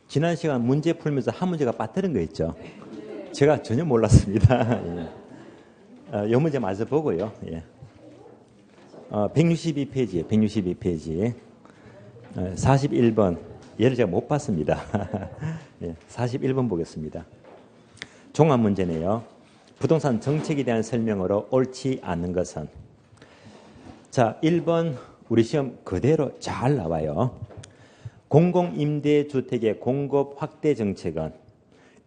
지난 시간 문제 풀면서 한 문제가 빠뜨린 거 있죠. 제가 전혀 몰랐습니다. 예. 이 문제 마저 보고요. 예. 162페이지에 162페이지 41번 얘를 제가 못 봤습니다. 예, 41번 보겠습니다. 종합 문제네요. 부동산 정책에 대한 설명으로 옳지 않은 것은 자 1번 우리 시험 그대로 잘 나와요. 공공임대주택의 공급 확대 정책은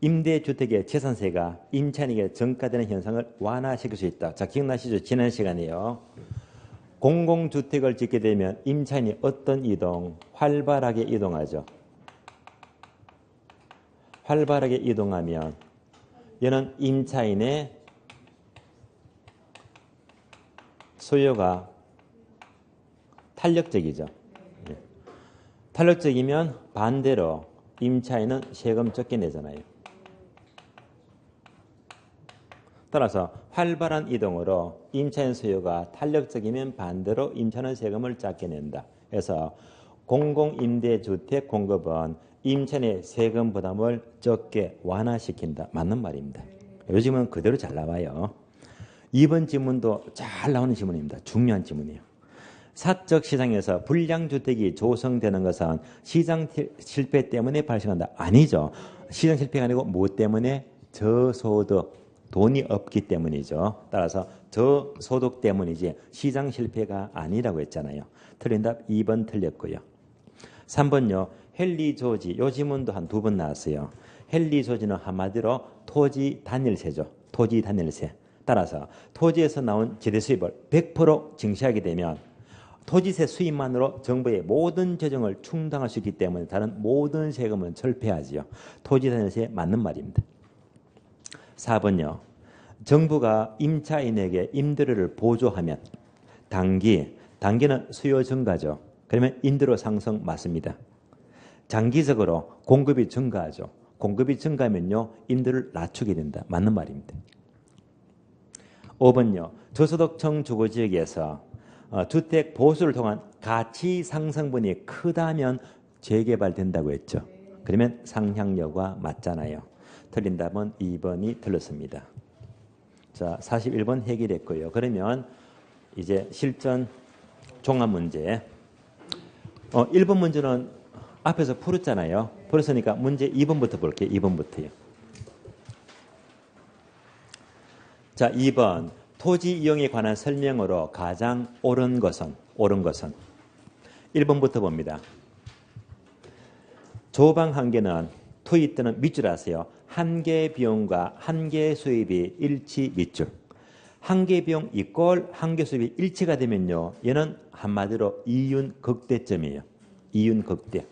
임대주택의 재산세가 임차인에게 전가되는 현상을 완화시킬 수 있다. 자 기억나시죠? 지난 시간에요. 공공주택을 짓게 되면 임차인이 어떤 이동? 활발하게 이동하죠. 활발하게 이동하면 얘는 임차인의 소요가 탄력적이죠. 예. 탄력적이면 반대로 임차인은 세금 적게 내잖아요. 따라서 활발한 이동으로 임차인 소요가 탄력적이면 반대로 임차인은 세금을 작게 낸다. 그래서 공공임대주택 공급은 임차인의 세금 부담을 적게 완화시킨다. 맞는 말입니다. 요즘은 그대로 잘 나와요. 2번 지문도 잘 나오는 지문입니다. 중요한 지문이에요. 사적 시장에서 불량주택이 조성되는 것은 시장 실패 때문에 발생한다. 아니죠. 시장 실패가 아니고 무엇 때문에? 저소득. 돈이 없기 때문이죠. 따라서 저소득 때문이지 시장 실패가 아니라고 했잖아요. 틀린 답 2번 틀렸고요. 3번요. 헨리 조지. 요 지문도 한 2번 나왔어요. 헨리 조지는 한마디로 토지 단일세죠. 토지 단일세. 따라서 토지에서 나온 재대 수입을 100% 증시하게 되면 토지세 수입만으로 정부의 모든 재정을 충당할 수 있기 때문에 다른 모든 세금은 철폐하지요. 토지 단일세에 맞는 말입니다. 4번요. 정부가 임차인에게 임대료를 보조하면 단기는 수요 증가죠. 그러면 임대료 상승 맞습니다. 장기적으로 공급이 증가하죠. 공급이 증가하면요. 임대료를 낮추게 된다. 맞는 말입니다. 5번요. 저소득층 주거지역에서 주택 보수를 통한 가치 상승분이 크다면 재개발된다고 했죠. 그러면 상향여과 맞잖아요. 틀린 답은 2번이 틀렸습니다. 자, 41번 해결했고요. 그러면 이제 실전 종합 문제. 1번 문제는 앞에서 풀었잖아요. 풀었으니까 문제 2번부터 볼게요. 2번부터요. 자, 2번. 토지 이용에 관한 설명으로 가장 옳은 것은 1번부터 봅니다. 조방 한계는 투입 또는 밑줄 아세요. 한계 비용과 한계 수입이 일치 밑줄. 한계 비용 이꼴 한계 수입이 일치가 되면요. 얘는 한마디로 이윤 극대점이에요. 이윤 극대.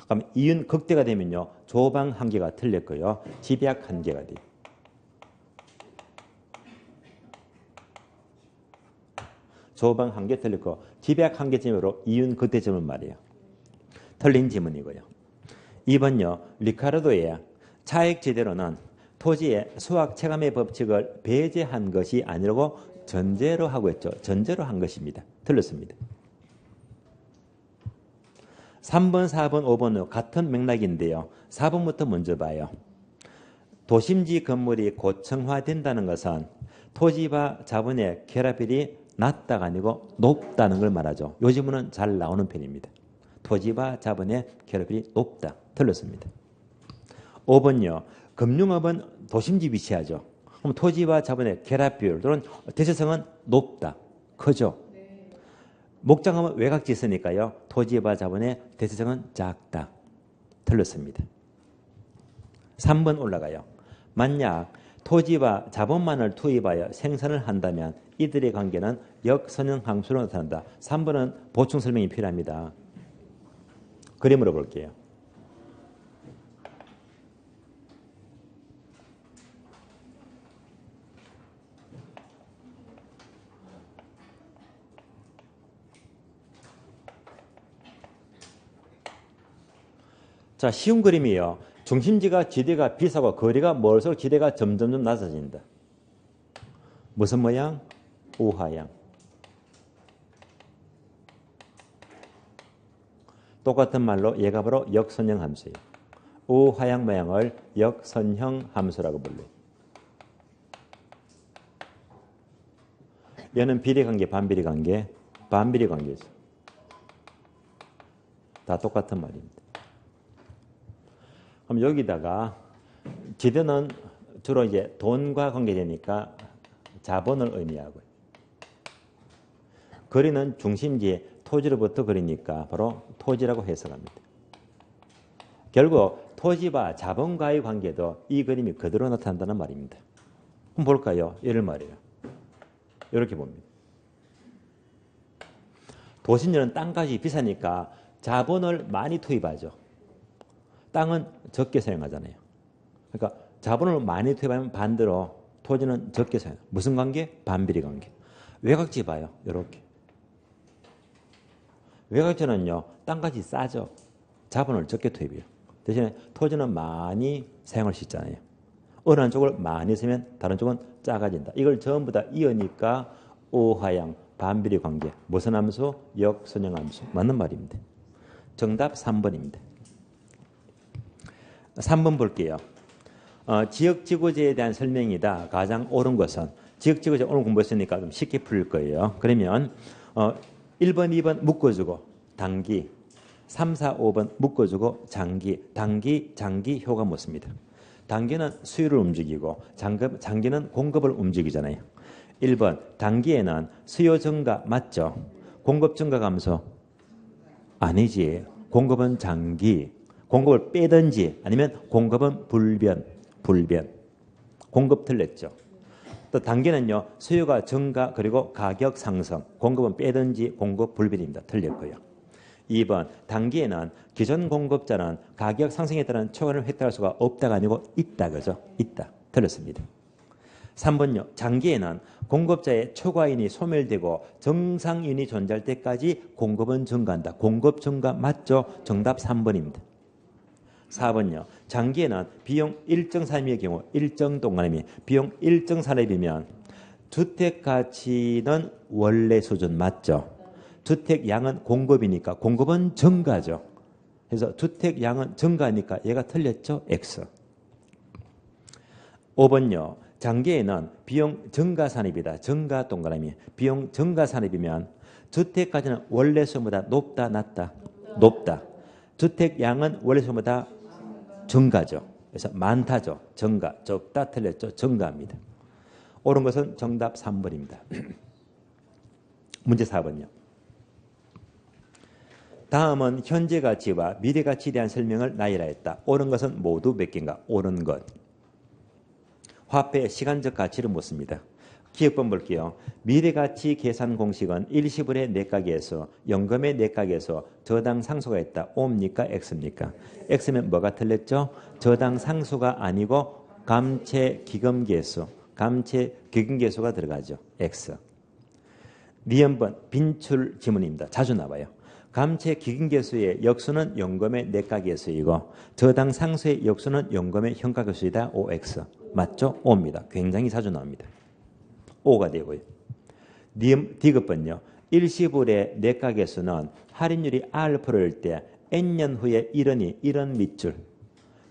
그럼 이윤 극대가 되면요. 조방 한계가 틀렸고요. 집약 한계가 돼요. 조방 한계 틀렸고 집약 한계점으로 이윤 극대점을 말해요. 틀린 지문이고요. 2번요. 리카르도의 차액제대로는 토지의 수학 체감의 법칙을 배제한 것이 아니라고 전제로 하고 있죠. 전제로 한 것입니다. 틀렸습니다. 3번, 4번, 5번은 같은 맥락인데요. 4번부터 먼저 봐요. 도심지 건물이 고층화된다는 것은 토지와 자본의 결합율이 낮다가 아니고 높다는 걸 말하죠. 요 지문은 잘 나오는 편입니다. 토지와 자본의 결합율이 높다. 틀렸습니다. 5번요. 금융업은 도심지 위치하죠. 그럼 토지와 자본의 결합비율 또는 대체성은 높다. 크죠. 목장업은 외곽지 있으니까요. 토지와 자본의 대체성은 작다. 틀렸습니다. 3번 올라가요. 만약 토지와 자본만을 투입하여 생산을 한다면 이들의 관계는 역선형함수로 나타난다. 3번은 보충 설명이 필요합니다. 그림으로 볼게요. 자, 쉬운 그림이에요. 중심지가 지대가 비싸고 거리가 멀수록 지대가 점점 낮아진다. 무슨 모양? 우하양. 똑같은 말로 얘가 바로 역선형 함수예요. 우하향 모양을 역선형 함수라고 불러요. 얘는 비례관계, 반비례관계, 반비례관계죠. 다 똑같은 말입니다. 그럼 여기다가 지대는 주로 이제 돈과 관계되니까 자본을 의미하고요. 거리는 중심지에 토지로부터 거리니까 바로 토지라고 해석합니다. 결국 토지와 자본과의 관계도 이 그림이 그대로 나타난다는 말입니다. 한번 볼까요? 예를 말이에요. 이렇게 봅니다. 도심지는 땅값이 비싸니까 자본을 많이 투입하죠. 땅은 적게 사용하잖아요. 그러니까 자본을 많이 투입하면 반대로 토지는 적게 사용해요. 무슨 관계? 반비례 관계. 외곽지 봐요. 이렇게. 외곽지는요. 땅값이 싸죠. 자본을 적게 투입해요. 대신에 토지는 많이 사용할 수 있잖아요. 어느 한쪽을 많이 쓰면 다른 쪽은 작아진다. 이걸 전부 다 이으니까 우하향 반비례 관계. 무슨 함수? 역선형 함수. 맞는 말입니다. 정답 3번입니다. 3번 볼게요. 지역지구제에 대한 설명이다. 가장 옳은 것은 지역지구제 오늘 공부했으니까 좀 쉽게 풀 거예요. 그러면 1번, 2번 묶어주고 단기, 3, 4, 5번 묶어주고 장기, 단기, 장기 효가 묻습니다. 단기는 수요를 움직이고 장기는 공급을 움직이잖아요. 1번 단기에는 수요 증가 맞죠? 공급 증가 감소 아니지. 공급은 장기. 공급을 빼든지 아니면 공급은 불변. 공급 틀렸죠. 또 단기는요. 수요가 증가 그리고 가격 상승. 공급은 빼든지 공급 불변입니다. 틀렸고요. 2번 단기에는 기존 공급자는 가격 상승에 따른 초과를 획득할 수가 없다가 아니고 있다. 그죠? 있다. 틀렸습니다. 3번요. 장기에는 공급자의 초과인이 소멸되고 정상인이 존재할 때까지 공급은 증가한다. 공급 증가 맞죠? 정답 3번입니다. 4번요. 장기에는 비용 일정 산입의 경우 일정 동안이면 비용 일정 산입이면 주택 가치는 원래 수준 맞죠? 주택 양은 공급이니까 공급은 증가죠. 그래서 주택 양은 증가하니까 얘가 틀렸죠? X. 5번요. 장기에는 비용 증가 산입이다. 증가 동그라미. 비용 증가 산입이면 주택 가치는 원래 수보다 높다, 낮다? 높다. 주택 양은 원래 수보다 증가죠. 그래서 많다죠. 증가. 적다 틀렸죠. 증가합니다. 옳은 것은 정답 3번입니다. 문제 4번요. 다음은 현재 가치와 미래 가치에 대한 설명을 나열하였다. 옳은 것은 모두 몇 개인가? 옳은 것. 화폐의 시간적 가치를 묻습니다. 기억번 볼게요. 미래가치 계산 공식은 일시불의 내각에서 연금의 내각에서 저당 상수가 있다. O입니까? X입니까? X면 뭐가 틀렸죠? 저당 상수가 아니고 감채 기금계수. 감채 기금계수가 들어가죠. X. 니은번 빈출 지문입니다. 자주 나와요. 감채 기금계수의 역수는 연금의 내각계수이고 저당 상수의 역수는 연금의 현가계수이다. OX. 맞죠? O입니다. 굉장히 자주 나옵니다. O가 되고요. 디귿번요. 일시불의 내각계수는 할인율이 R%일 때 N년 후에 이런 밑줄.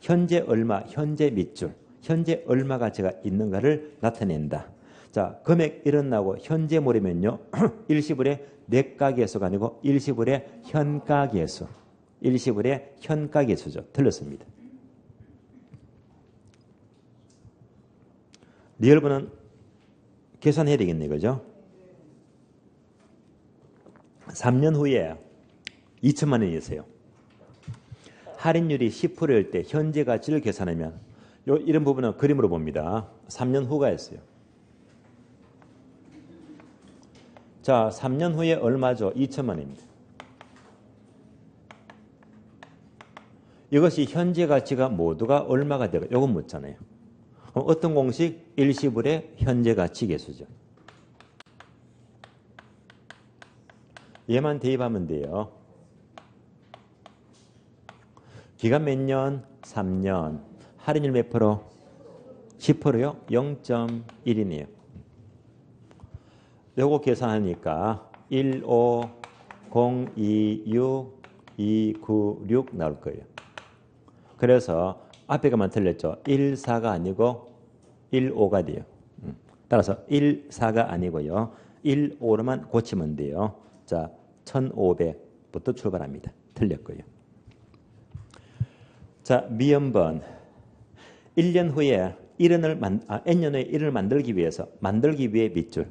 현재 얼마, 현재 밑줄. 현재 얼마 가치가 있는가를 나타낸다. 자, 금액 일어나고 현재 모르면요. 일시불의 내각계수가 아니고 일시불의 현가계수. 일시불의 현가계수죠. 틀렸습니다. 리얼분은 계산해야 되겠네. 그죠? 3년 후에 2천만 원이었어요. 할인율이 10%일 때 현재 가치를 계산하면 이런 부분은 그림으로 봅니다. 3년 후가 했어요. 자, 3년 후에 얼마죠? 2천만 원입니다. 이것이 현재 가치가 모두가 얼마가 되고 이건 묻잖아요. 그럼 어떤 공식? 일시불의 현재 가치 계수죠. 얘만 대입하면 돼요. 기간 몇 년? 3년. 할인율 몇 프로? 10%요? 0.1이네요. 요거 계산하니까 15026 296 나올 거예요. 그래서 앞에 가만 틀렸죠. 1, 4가 아니고 1, 5가 돼요. 따라서 1, 4가 아니고요. 1, 5로만 고치면 돼요. 자, 1500부터 출발합니다. 틀렸고요. 자, 미연번. 1년 후에 N년 후에 1을 만들기 위해 밑줄.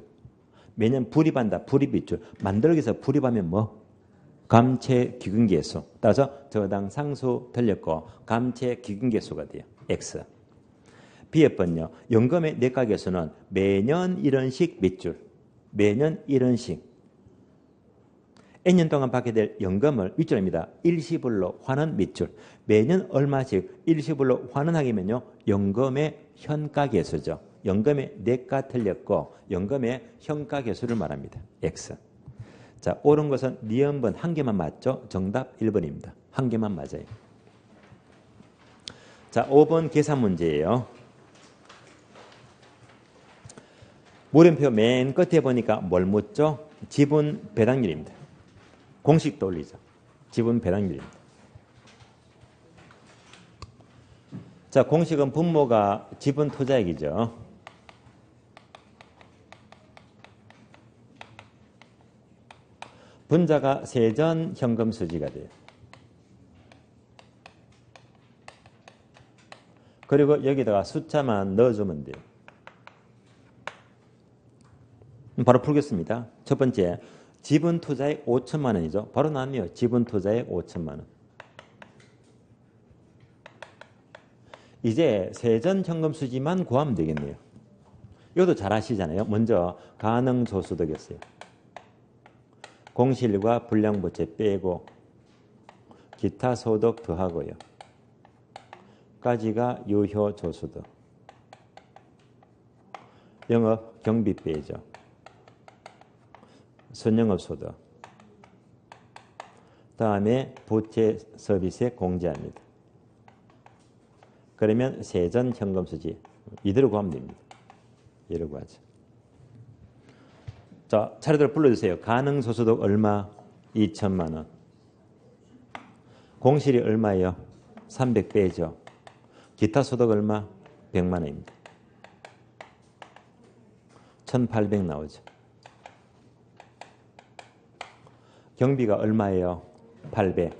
매년 불입한다. 불입 밑줄. 만들기 위해서 불입하면 뭐? 감체 기근계수. 따라서 저당 상수 틀렸고 감체 기근계수가 돼요. X. B번요. 연금의 내과계수는 매년 이런 식 밑줄. 매년 이런 식. N년 동안 받게 될 연금을 윗줄입니다. 일시불로 환원 밑줄. 매년 얼마씩 일시불로 환원하기면요. 연금의 현가계수죠. 연금의 내과 틀렸고 연금의 현가계수를 말합니다. X. 자, 옳은 것은 니은번 한 개만 맞죠? 정답 1번입니다. 한 개만 맞아요. 자, 5번 계산 문제예요. 물음표 맨 끝에 보니까 뭘 묻죠? 지분 배당률입니다. 공식도 올리죠. 지분 배당률입니다. 자, 공식은 분모가 지분 투자액이죠. 분자가 세전 현금 수지가 돼요. 그리고 여기다가 숫자만 넣어주면 돼요. 바로 풀겠습니다. 첫 번째, 지분 투자액 5천만 원이죠. 바로 나왔네요. 지분 투자액 5천만 원. 이제 세전 현금 수지만 구하면 되겠네요. 이것도 잘 아시잖아요. 먼저 가능조소득이었어요. 공실과 불량부채 빼고 기타 소득 더하고요. 까지가 유효조소득. 영업 경비 빼죠. 선영업소득. 다음에 부채 서비스에 공제합니다. 그러면 세전 현금 수지 이대로 구하면 됩니다. 이대로 구하죠. 자, 차례대로 불러주세요. 가능소소득 얼마? 2천만 원. 공실이 얼마예요? 300 빼죠. 기타 소득 얼마? 100만 원입니다. 1800 나오죠. 경비가 얼마예요? 800.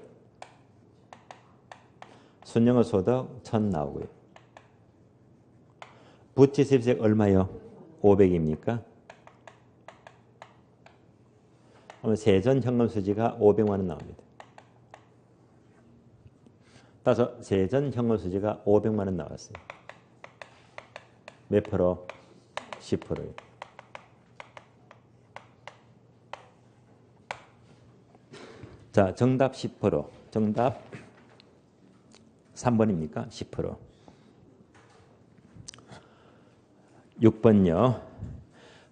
순영업 소득 1000 나오고요. 부채 세입세 얼마요? 500입니까? 그러면 세전 현금 수지가 500만 원 나옵니다. 따라서 세전 현금 수지가 500만 원 나왔어요. 몇 프로? 10%예요. 자, 정답 10%. 정답 3번입니까? 10%. 6번요.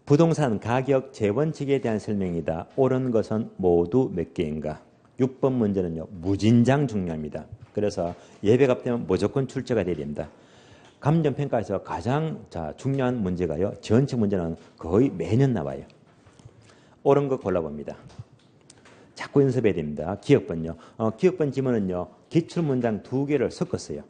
부동산 가격 재원칙에 대한 설명이다. 옳은 것은 모두 몇 개인가? 6번 문제는요. 무진장 중요합니다. 그래서 예배가 되면 무조건 출제가 돼야 됩니다. 감정평가에서 가장 중요한 문제가요. 재원칙 문제는 거의 매년 나와요. 옳은 것 골라봅니다. 자꾸 연습해야 됩니다. 기억번요. 기억번 지문은요. 기출문장 2개를 섞었어요.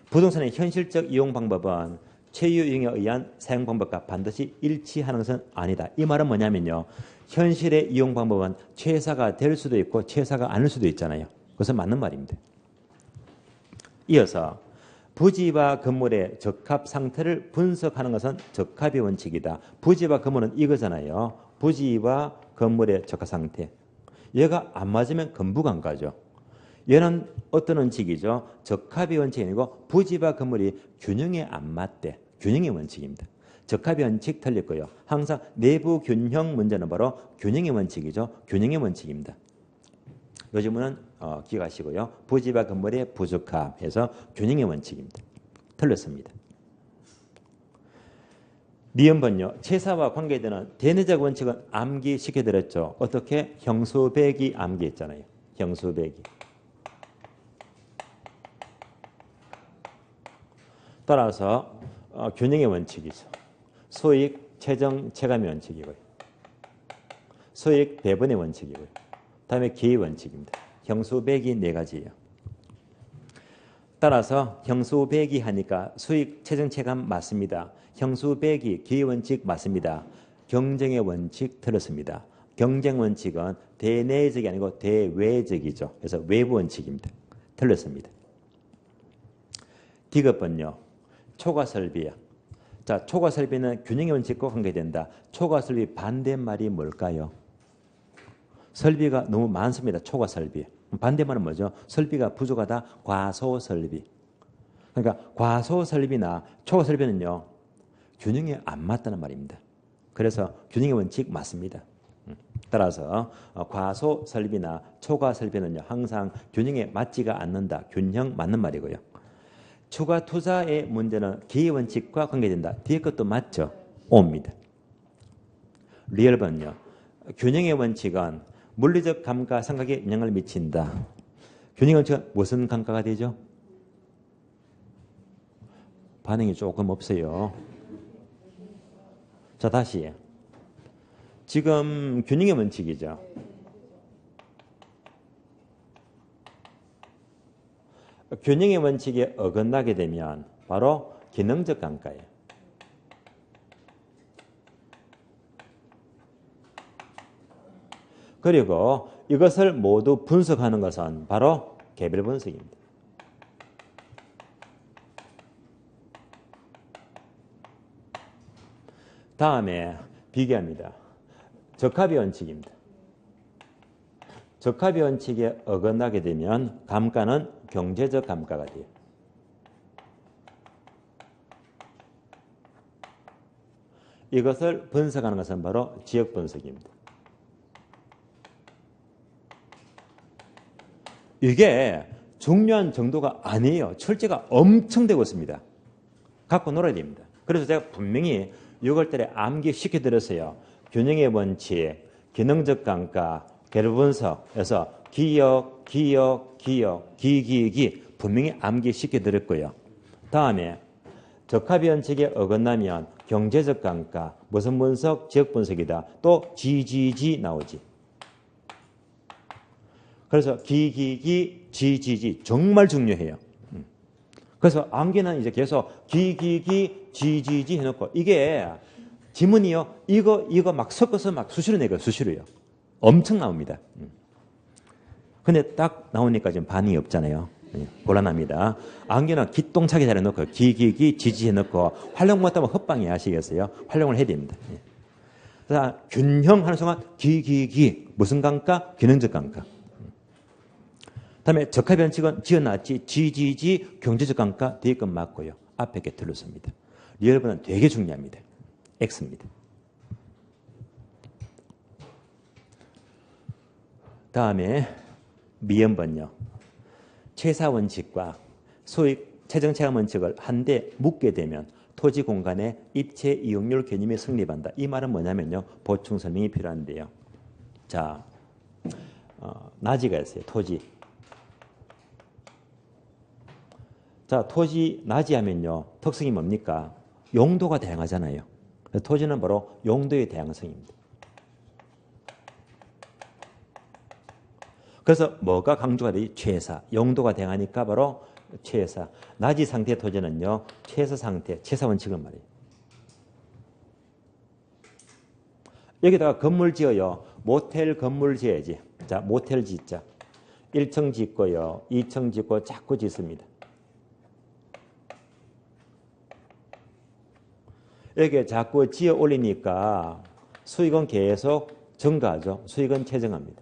부동산의 현실적 이용 방법은 최유용에 의한 사용 방법과 반드시 일치하는 것은 아니다. 이 말은 뭐냐면요. 현실의 이용 방법은 최사가 될 수도 있고 최사가 아닐 수도 있잖아요. 그것은 맞는 말입니다. 이어서 부지와 건물의 적합 상태를 분석하는 것은 적합의 원칙이다. 부지와 건물은 이거잖아요. 부지와 건물의 적합 상태. 얘가 안 맞으면 건부가 안 가죠. 얘는 어떤 원칙이죠? 적합의 원칙이 아니고 부지와 건물이 균형에 안 맞대. 균형의 원칙입니다. 적합의 원칙 틀렸고요. 항상 내부 균형 문제는 바로 균형의 원칙이죠. 균형의 원칙입니다. 요즘은 기억하시고요. 부지와 건물의 부적합해서 균형의 원칙입니다. 틀렸습니다. 니은번요. 채사와 관계되는 대내적 원칙은 암기시켜드렸죠. 어떻게? 형수배기 암기했잖아요. 형수배기. 따라서 균형의 원칙이죠. 소익, 체정, 체감의 원칙이고요. 소익, 배분의 원칙이고요. 다음에 기의 원칙입니다. 형수배기 4가지예요. 따라서 형수배기 하니까 수익 최종 체감 맞습니다. 형수배기 기회원칙 맞습니다. 경쟁의 원칙 틀렸습니다. 경쟁 원칙은 대내적이 아니고 대외적이죠. 그래서 외부 원칙입니다. 틀렸습니다. 디귿번요. 초과설비야. 자, 초과설비는 균형의 원칙과 관계된다. 초과설비 반대말이 뭘까요? 설비가 너무 많습니다. 초과설비. 반대말은 뭐죠? 설비가 부족하다. 과소설비. 그러니까 과소설비나 초과설비는요. 균형에 안 맞다는 말입니다. 그래서 균형의 원칙 맞습니다. 따라서 과소설비나 초과설비는요. 항상 균형에 맞지가 않는다. 균형 맞는 말이고요. 추가 투자의 문제는 기회원칙과 관계된다. 뒤에 것도 맞죠? 옵니다. 리얼번요. 균형의 원칙은 물리적 감가 상각에 영향을 미친다. 균형의 원칙은 무슨 감가가 되죠? 반응이 조금 없어요. 자, 다시. 지금 균형의 원칙이죠. 균형의 원칙에 어긋나게 되면 바로 기능적 감가예요. 그리고 이것을 모두 분석하는 것은 바로 개별 분석입니다. 다음에 비교합니다. 적합의 원칙입니다. 적합의 원칙에 어긋나게 되면 감가는 경제적 감가가 돼요. 이것을 분석하는 것은 바로 지역 분석입니다. 이게 중요한 정도가 아니에요. 철제가 엄청 되고 있습니다. 갖고 놀아야 됩니다. 그래서 제가 분명히 6월달에 암기시켜드렸어요. 균형의 원칙, 기능적 감가, 개별 분석에서 기억, 기 분명히 암기시켜드렸고요. 다음에 적합의 원칙에 어긋나면 경제적 감가, 무슨 분석, 지역 분석이다. 또 GGG 나오지. 그래서 GGG 정말 중요해요. 그래서 암기는 이제 계속 GGG 해놓고 이게 지문이요. 이거 막 섞어서 막 수시로 내고 수시로요. 엄청 나옵니다. 근데 딱 나오니까 지금 반응이 없잖아요. 곤란합니다. 암기는 기똥차게 잘 해놓고 지지 해놓고 활용 못하면 헛방이 아시겠어요? 활용을 해야 됩니다. 자, 균형 하는 순간 무슨 감가? 기능적 감가. 다음에 적합의 원칙은 지어놨지. GGG 경제적 감가 뒤에 건 맞고요. 앞에 게 틀렸습니다. 리얼번은 되게 중요합니다. X입니다. 다음에 미연번요. 최사 원칙과 소익 최정체감 원칙을 한데 묶게 되면 토지 공간의 입체 이용률 개념이 성립한다. 이 말은 뭐냐면요. 보충 설명이 필요한데요. 자, 나지가 있어요. 토지. 자, 토지 나지 하면요. 특성이 뭡니까? 용도가 다양하잖아요. 토지는 바로 용도의 다양성입니다. 그래서 뭐가 강조가 되지? 최사. 용도가 다양하니까 바로 최사. 나지 상태의 토지는요. 최사 상태, 최사 원칙을 말해요. 여기다가 건물 지어요. 모텔 건물 지어야지. 자, 모텔 짓자. 1층 짓고요. 2층 짓고 자꾸 짓습니다. 이렇게 자꾸 지어 올리니까 수익은 계속 증가하죠. 수익은 체증합니다.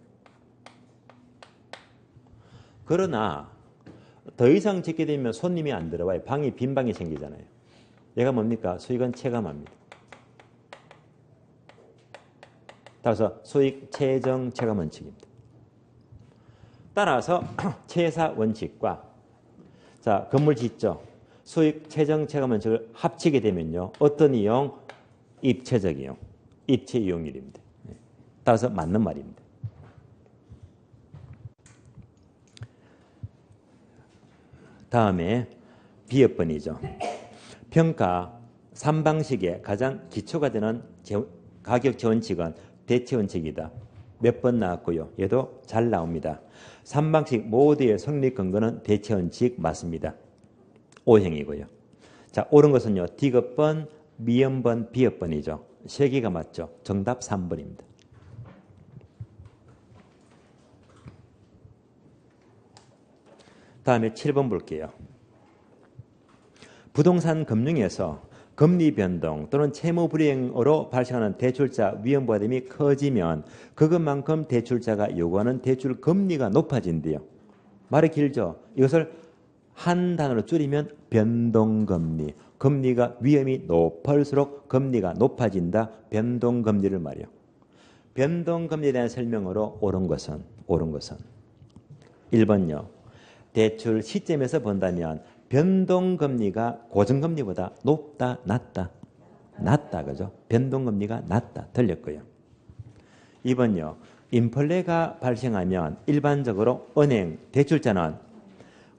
그러나 더 이상 짓게 되면 손님이 안 들어와요. 빈 방이 생기잖아요. 얘가 뭡니까? 수익은 체감합니다. 따라서 수익 체정 체감 원칙입니다. 따라서 최사 원칙과 자 건물 짓죠. 수익 체정 체감 원칙을 합치게 되면요. 어떤 이용? 입체적 이용. 입체 이용률입니다. 따라서 맞는 말입니다. 다음에 비업번이죠. 평가 3방식의 가장 기초가 되는 가격 재원칙은 대체원칙이다. 몇 번 나왔고요. 얘도 잘 나옵니다. 3방식 모두의 성립 근거는 대체원칙 맞습니다. O형이고요. 자, 옳은 것은요. 디귿번, 미음번, 비읍번이죠. 세 개가 맞죠. 정답 3번입니다. 다음에 7번 볼게요. 부동산 금융에서 금리 변동 또는 채무 불이행으로 발생하는 대출자 위험 부담이 커지면 그것만큼 대출자가 요구하는 대출 금리가 높아진대요. 말이 길죠. 이것을 한 단어로 줄이면 변동금리. 금리가 위험이 높을수록 금리가 높아진다. 변동금리를 말이요. 변동금리에 대한 설명으로 옳은 것은 1번요. 대출 시점에서 본다면 변동금리가 고정금리보다 높다, 낮다? 낮다, 그죠? 변동금리가 낮다, 틀렸고요. 2번요. 인플레가 발생하면 일반적으로 은행, 대출자는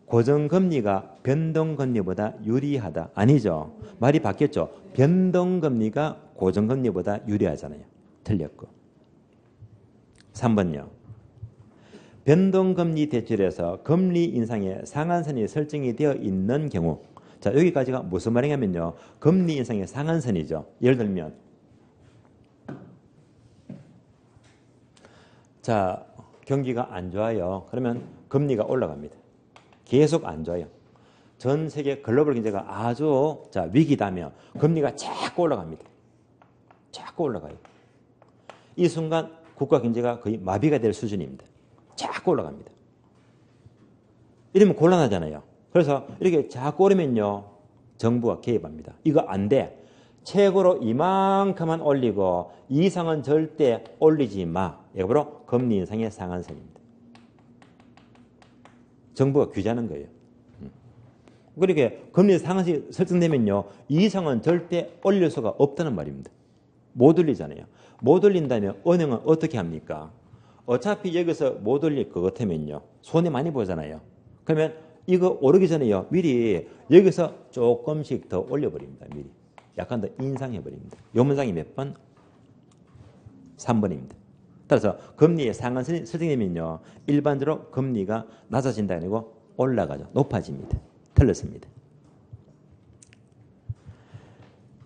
고정금리가 변동금리보다 유리하다. 아니죠. 말이 바뀌었죠. 변동금리가 고정금리보다 유리하잖아요. 틀렸고. 3번요. 변동금리 대출에서 금리 인상의 상한선이 설정이 되어 있는 경우, 자, 여기까지가 무슨 말이냐면요. 금리 인상의 상한선이죠. 예를 들면, 자, 경기가 안 좋아요. 그러면 금리가 올라갑니다. 계속 안 좋아요. 전 세계 글로벌 경제가 아주 위기다면 금리가 자꾸 올라갑니다. 자꾸 올라가요. 이 순간 국가 경제가 거의 마비가 될 수준입니다. 자꾸 올라갑니다. 이러면 곤란하잖아요. 그래서 이렇게 자꾸 오르면요. 정부가 개입합니다. 이거 안 돼. 최고로 이만큼만 올리고 이상은 절대 올리지 마. 이게 바로 금리 인상의 상한선입니다. 정부가 규제하는 거예요. 그렇게 금리 상한선이 설정되면요. 이상은 절대 올릴 수가 없다는 말입니다. 못 올리잖아요. 못 올린다면 은행은 어떻게 합니까? 어차피 여기서 못 올릴 것 같으면요. 손해 많이 보잖아요. 그러면 이거 오르기 전에요. 미리 여기서 조금씩 더 올려버립니다. 미리. 약간 더 인상해버립니다. 요 문장이 몇 번? 3번입니다. 따라서 금리의 상한선이 설정되면요. 일반적으로 금리가 낮아진다 아니고 올라가죠. 높아집니다. 틀렸습니다.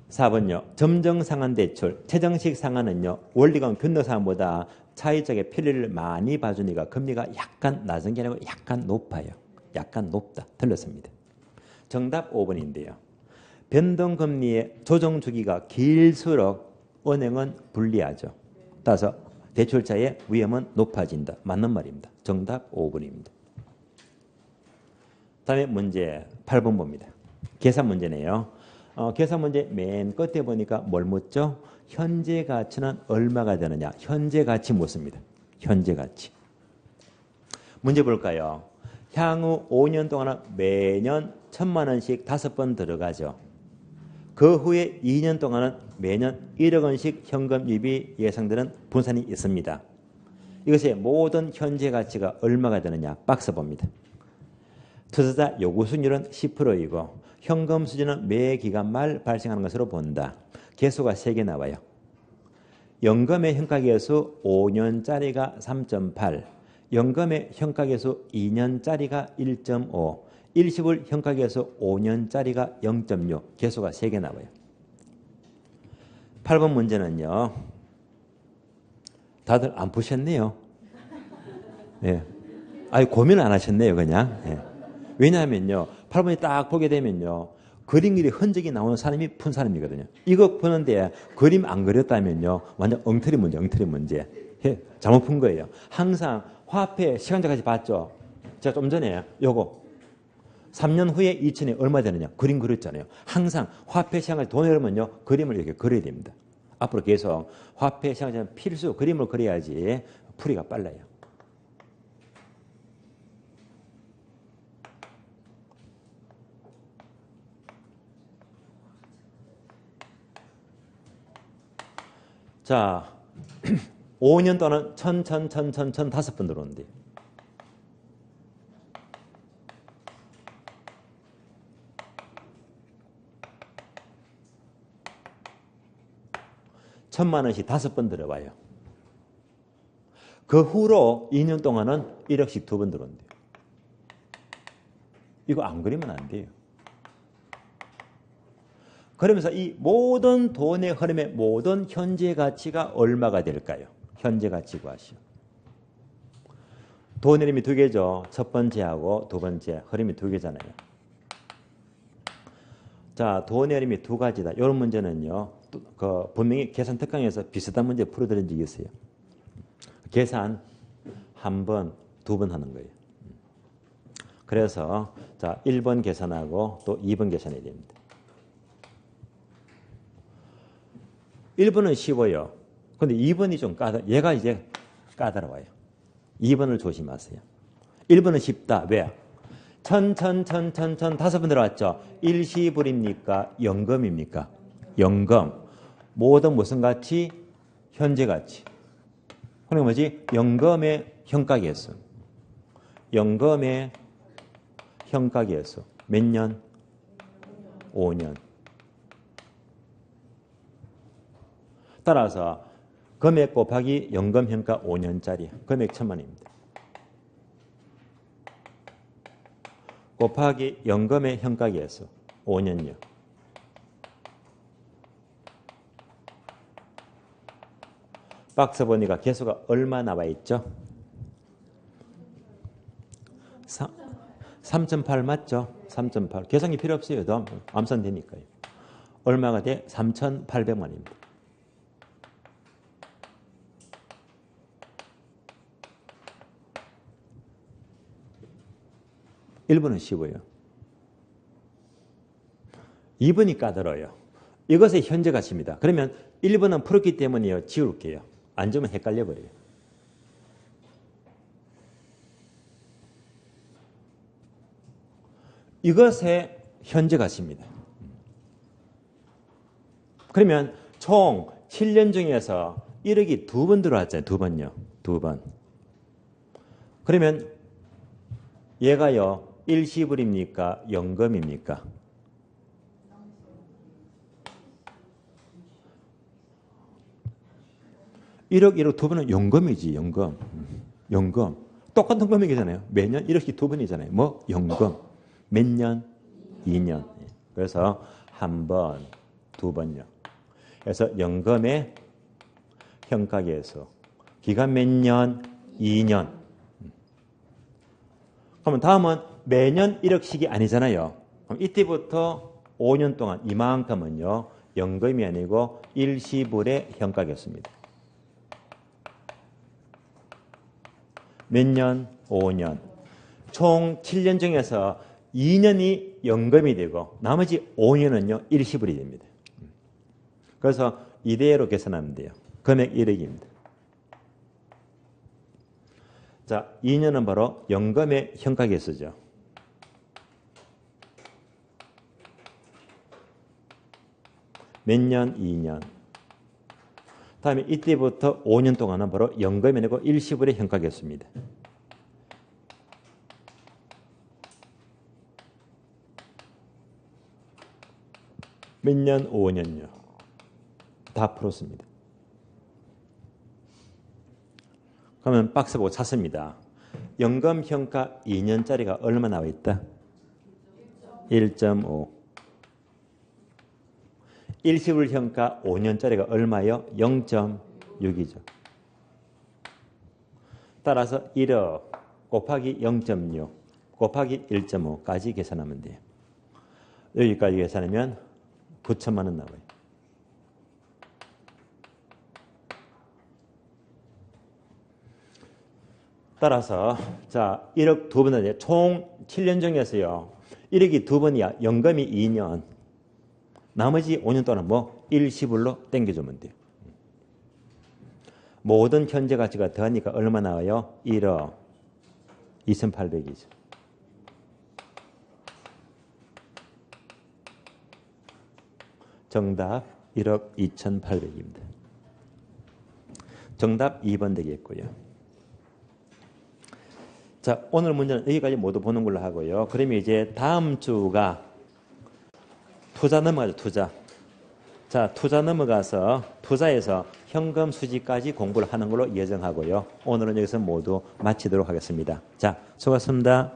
4번요. 점정상한 대출, 최정식 상한은요. 원리금 변동상한보다 차이적의 편리를 많이 봐주니까 금리가 약간 낮은 게 아니고 약간 높아요. 약간 높다. 틀렸습니다. 정답 5번인데요. 변동금리의 조정 주기가 길수록 은행은 불리하죠. 따라서 대출자의 위험은 높아진다. 맞는 말입니다. 정답 5번입니다. 다음에 문제 8번 봅니다. 계산 문제네요. 계산 문제 맨 끝에 보니까 뭘 묻죠? 현재 가치는 얼마가 되느냐? 현재 가치 묻습니다. 현재 가치. 문제 볼까요? 향후 5년 동안은 매년 1,000만 원씩 5번 들어가죠. 그 후에 2년 동안은 매년 1억 원씩 현금 유입이 예상되는 분산이 있습니다. 이것의 모든 현재 가치가 얼마가 되느냐? 박스 봅니다. 투자자 요구 수익률은 10%이고 현금 수지는 매 기간 말 발생하는 것으로 본다. 개수가 3개 나와요. 연금의 현가계수 5년짜리가 3.8, 연금의 현가계수 2년짜리가 1.5, 일시불 현가계수 5년짜리가 0.6, 개수가 3개 나와요. 8번 문제는요. 다들 안 푸셨네요. 네. 아니, 고민을 안 하셨네요, 그냥. 네. 왜냐하면요. 8번이 딱 보게 되면요. 그림길이 흔적이 나오는 사람이 푼 사람이거든요. 이거 푸는데 그림 안 그렸다면요. 완전 엉터리 문제. 잘못 푼 거예요. 항상 화폐 시간제까지 봤죠. 제가 좀 전에 요거 3년 후에 2천이 얼마 되느냐. 그림 그렸잖아요. 항상 화폐 시간까지 돈 내려면요. 그림을 이렇게 그려야 됩니다. 앞으로 계속 화폐 시간제는 필수 그림을 그려야지 풀이가 빨라요. 자, 5년 동안 1,000, 5번 들어오는데. 천만 원씩 5번 들어와요. 그 후로 2년 동안은 1억씩 2번 들어온대요. 이거 안 그리면 안 돼요. 그러면서 이 모든 돈의 흐름의 모든 현재 가치가 얼마가 될까요? 현재 가치 구하시오. 돈 흐름이 두 개죠. 첫 번째하고 두 번째 흐름이 두 개잖아요. 자, 돈의 흐름이 두 가지다. 이런 문제는요. 분명히 계산 특강에서 비슷한 문제 풀어드린 적이 있어요. 계산 한 번, 두 번 하는 거예요. 그래서 자, 1번 계산하고 또 2번 계산해야 됩니다. 1번은 쉬워요. 근데 2번이 좀 얘가 이제 까다로워요. 2번을 조심하세요. 1번은 쉽다. 왜? 천 다섯 번 들어왔죠. 일시불입니까? 연금입니까? 연금. 모든 무슨 가치? 현재 가치. 그러니까 뭐지? 연금의 현가계수. 연금의 현가계수. 몇 년? 5년. 따라서 금액 곱하기 연금 현가 5년짜리. 금액 1,000만원입니다. 곱하기 연금의 현가계수 5년요. 박스 보니까 개수가 얼마 나와 있죠? 3.8 맞죠? 3.8. 계산이 필요 없어요. 더 암산 되니까요. 얼마가 돼? 3,800만입니다. (1번은) 쉬워요. 2번이 까다로워요. 이것의 현재 가치입니다. 그러면 1번은 풀었기 때문에 지울게요. 안 주면 헷갈려 버려요. 이것의 현재 가치입니다. 그러면 총 7년 중에서 1억이 두 번 들어왔잖아요. 두 번요. 두 번. 그러면 얘가요. 일시불입니까? 연금입니까? (1억) 두 번은 연금이지. 연금. 연금. 똑같은 금액이잖아요. 매년 1억씩 두 번이잖아요. 뭐? 연금. 몇 년? 2년. 그래서 한 번, 두 번요. 그래서 연금의 현가계수. 기간 몇 년? 2년. 그러면 다음은 매년 1억씩이 아니잖아요. 그럼 이때부터 5년 동안 이만큼은요. 연금이 아니고 일시불의 현가계수입니다. 몇 년? 5년. 총 7년 중에서 2년이 연금이 되고 나머지 5년은요. 일시불이 됩니다. 그래서 이대로 계산하면 돼요. 금액 1억입니다. 자, 2년은 바로 연금의 현가계수죠. 몇 년? 2년. 다음에 이때부터 5년 동안은 바로 연금이 아니고 일시불의 현가계수입니다. 몇 년? 5년요. 다 풀었습니다. 그러면 박스 보고 찾습니다. 연금 현가 2년짜리가 얼마 나와 있다? 1.5. 일시불 현가 5년짜리가 얼마요? 0.6이죠. 따라서 1억 곱하기 0.6 곱하기 1.5까지 계산하면 돼요. 여기까지 계산하면 9천만 원 나와요. 따라서 자 1억 두 번은 총 7년 중에서요. 1억이 두 번이야. 연금이 2년. 나머지 5년 동안 뭐 일시불로 땡겨주면 돼요. 모든 현재 가치가 더하니까 얼마 나와요? 1억 2,800이죠. 정답 1억 2,800입니다. 정답 2번 되겠고요. 자, 오늘 문제는 여기까지 모두 보는 걸로 하고요. 그러면 이제 다음 주가 투자 넘어가죠. 투자. 자, 투자 넘어가서 투자에서 현금 수지까지 공부를 하는 걸로 예정하고요. 오늘은 여기서 모두 마치도록 하겠습니다. 자, 수고하셨습니다.